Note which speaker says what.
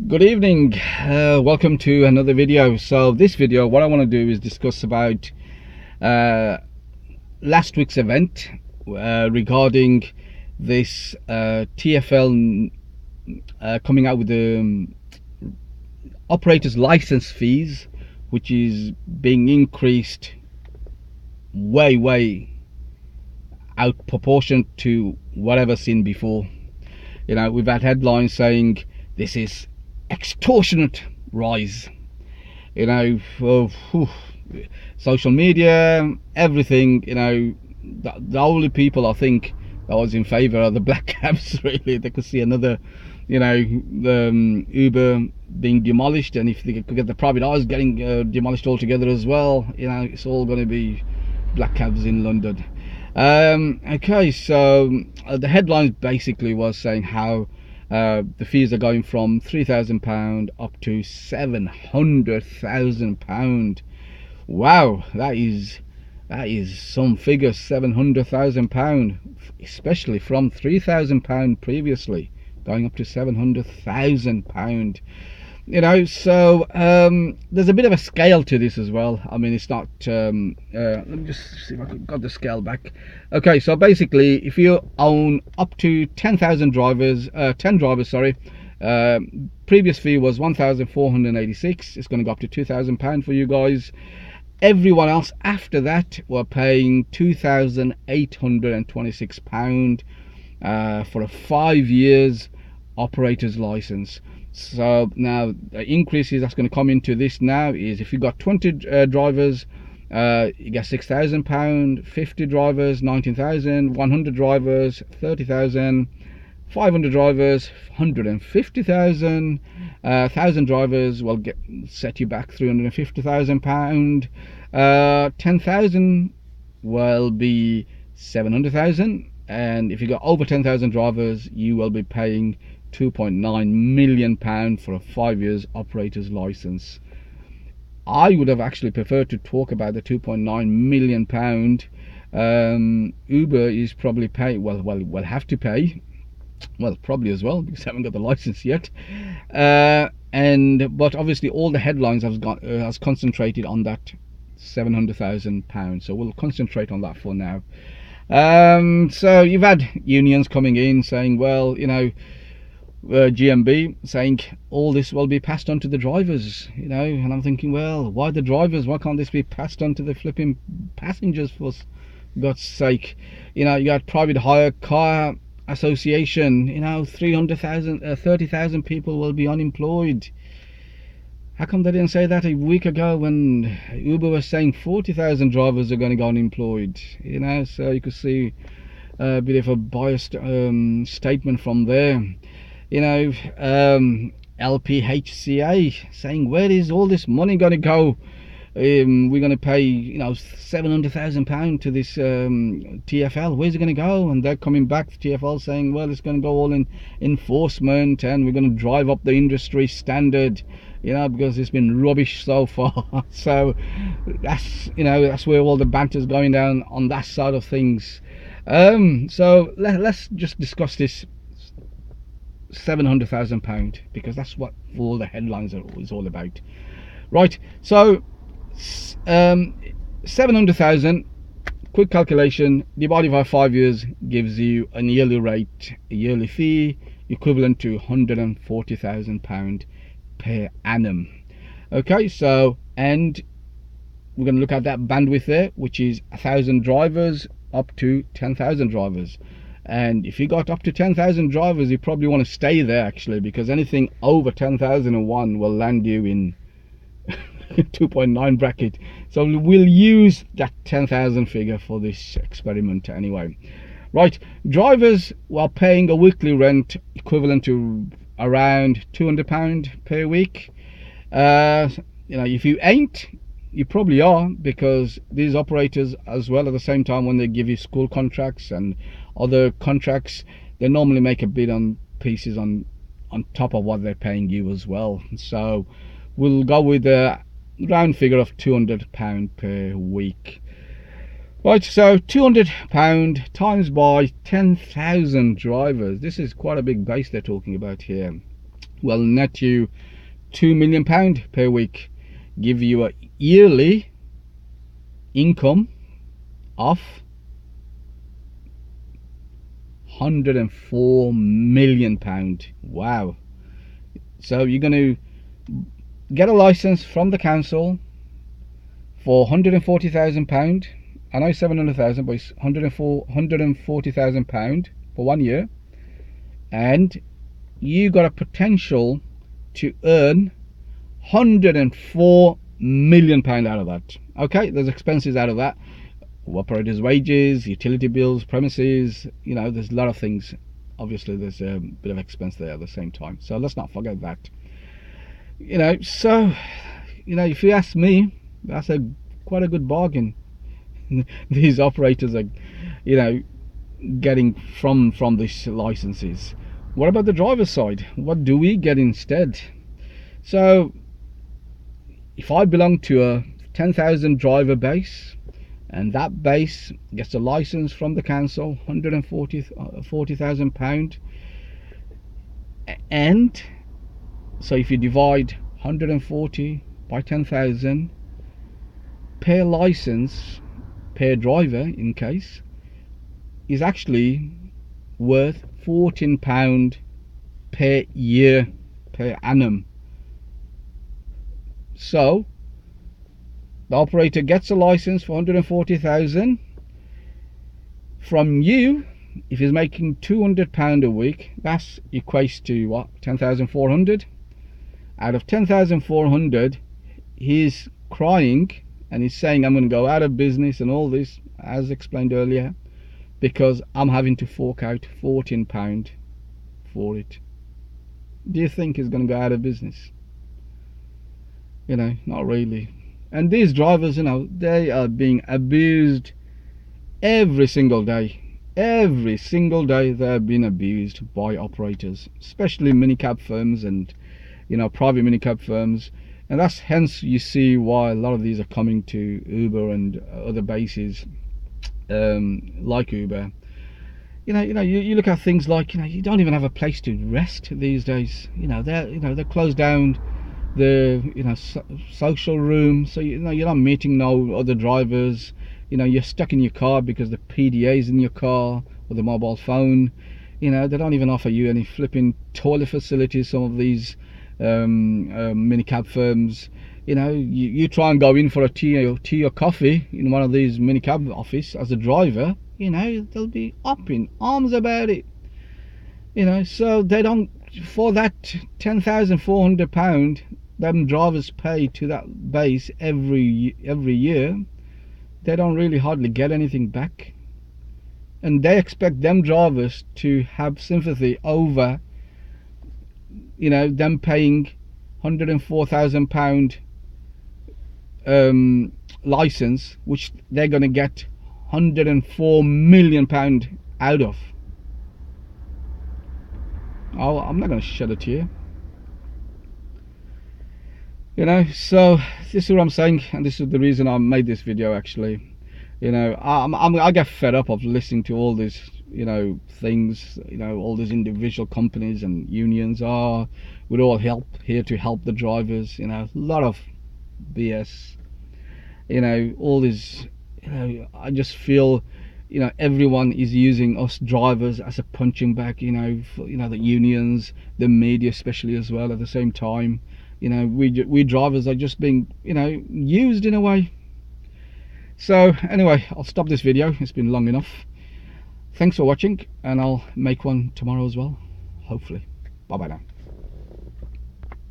Speaker 1: Good evening, welcome to another video. So this video, what I want to do is discuss about last week's event regarding this TfL coming out with the operators license fees, which is being increased way out proportion to whatever seen before. You know, we've had headlines saying this is extortionate rise, you know, of social media, everything. You know, the only people I think that was in favor of the black cabs, really. They could see another, you know, the Uber being demolished, and if they could get the private eyes getting demolished altogether as well, you know, it's all going to be black cabs in London. Okay, so the headlines basically was saying how the fees are going from £3,000 up to £700,000. Wow, that is some figure. £700,000, especially from £3,000 previously, going up to £700,000. You know, so there's a bit of a scale to this as well. I mean, it's not let me just see if I got the scale back. Okay, so basically, if you own up to 10,000 drivers, 10 drivers, sorry, previous fee was 1,486. It's going to go up to £2,000 for you guys. Everyone else after that were paying £2,826 for a 5 years operator's license. So now the increases that's going to come into this now is, if you've got 20 drivers, you get £6,000, 50 drivers 19,000, 100 drivers 30,000, 500 drivers 150,000, 1,000 drivers will set you back £350,000, 10,000 will be 700,000, and if you got over 10,000 drivers, you will be paying £2.9 million for a 5 years operator's license. I would have actually preferred to talk about the £2.9 million. Uber is probably pay will have to pay, well, probably as well, because I haven't got the license yet. But obviously all the headlines has concentrated on that £700,000, so we'll concentrate on that for now. So you've had unions coming in saying, well, you know, GMB saying all this will be passed on to the drivers, you know, and I'm thinking, well, why the drivers? Why can't this be passed on to the flipping passengers, for God's sake? You know, you got private hire car association, you know, 30,000 people will be unemployed. How come they didn't say that a week ago when Uber was saying 40,000 drivers are going to go unemployed? You know, so you could see a bit of a biased statement from there. You know, LPHCA saying, where is all this money going to go? We're going to pay, you know, £700,000 to this TfL. Where's it going to go? And they're coming back to TfL saying, well, it's going to go all in enforcement, and we're going to drive up the industry standard, you know, because it's been rubbish so far. So that's, you know, that's where all the banter's going down on that side of things. So let's just discuss this £700,000, because that's what all the headlines is all about. Right, so 700,000, quick calculation, divided by 5 years gives you a yearly rate, a yearly fee equivalent to £140,000 per annum. Okay, so, and we're going to look at that bandwidth there, which is 1,000 drivers up to 10,000 drivers. And if you got up to 10,000 drivers, you probably want to stay there, actually, because anything over 10,001 will land you in 2.9 bracket. So we'll use that 10,000 figure for this experiment anyway. Right, drivers were paying a weekly rent equivalent to around £200 per week. You know, if you ain't, you probably are, because these operators as well, at the same time, when they give you school contracts and other contracts, they normally make a bid on pieces on top of what they're paying you as well. So we'll go with a round figure of £200 per week. Right, so £200 times by 10,000 drivers. This is quite a big base they're talking about here. will net you £2 million per week, give you a yearly income of £104 million. Wow. So you're going to get a license from the council for £140,000. I know 700,000, but it's £140,000 for 1 year, and you got a potential to earn £104 million out of that. Okay, there's expenses out of that: operators' wages, utility bills, premises. You know, there's a lot of things. Obviously, there's a bit of expense there at the same time. So let's not forget that. You know, so if you ask me, that's quite a good bargain. These operators are, getting from these licenses. What about the driver's side? What do we get instead? So if I belong to a 10,000 driver base, and that base gets a license from the council, £140,000, and so if you divide 140 by 10,000, per license, per driver in case, is actually worth £14 per year, per annum. So the operator gets a license for 140,000 from you. If he's making £200 a week, that equates to what? 10,400. Out of 10,400, he's crying and he's saying, I'm going to go out of business and all this, as explained earlier, because I'm having to fork out £14 for it. Do you think he's going to go out of business? Not really. And these drivers, they are being abused every single day. Every single day they're being abused by operators, especially minicab firms and private minicab firms. And that's hence you see why a lot of these are coming to Uber and other bases like Uber. You look at things like, you don't even have a place to rest these days. They're closed down the social room, so you're not meeting no other drivers. You're stuck in your car because the PDA's in your car or the mobile phone. They don't even offer you any flipping toilet facilities, some of these minicab firms. You try and go in for a tea or coffee in one of these minicab office as a driver, they'll be up in arms about it. So they don't, for that £10,400 them drivers pay to that base every year, they don't really hardly get anything back. And they expect them drivers to have sympathy over them paying £104,000 license, which they're going to get £104 million out of. I'm not going to shed a tear. So this is what I'm saying, and this is the reason I made this video. Actually, I get fed up of listening to all these things, all these individual companies and unions. We're all here to help the drivers. A lot of BS. All this. I just feel everyone is using us drivers as a punching bag. The unions, the media especially as well at the same time. We drivers are just being used in a way. So anyway, I'll stop this video. It's been long enough. Thanks for watching, and I'll make one tomorrow as well, hopefully. Bye bye now.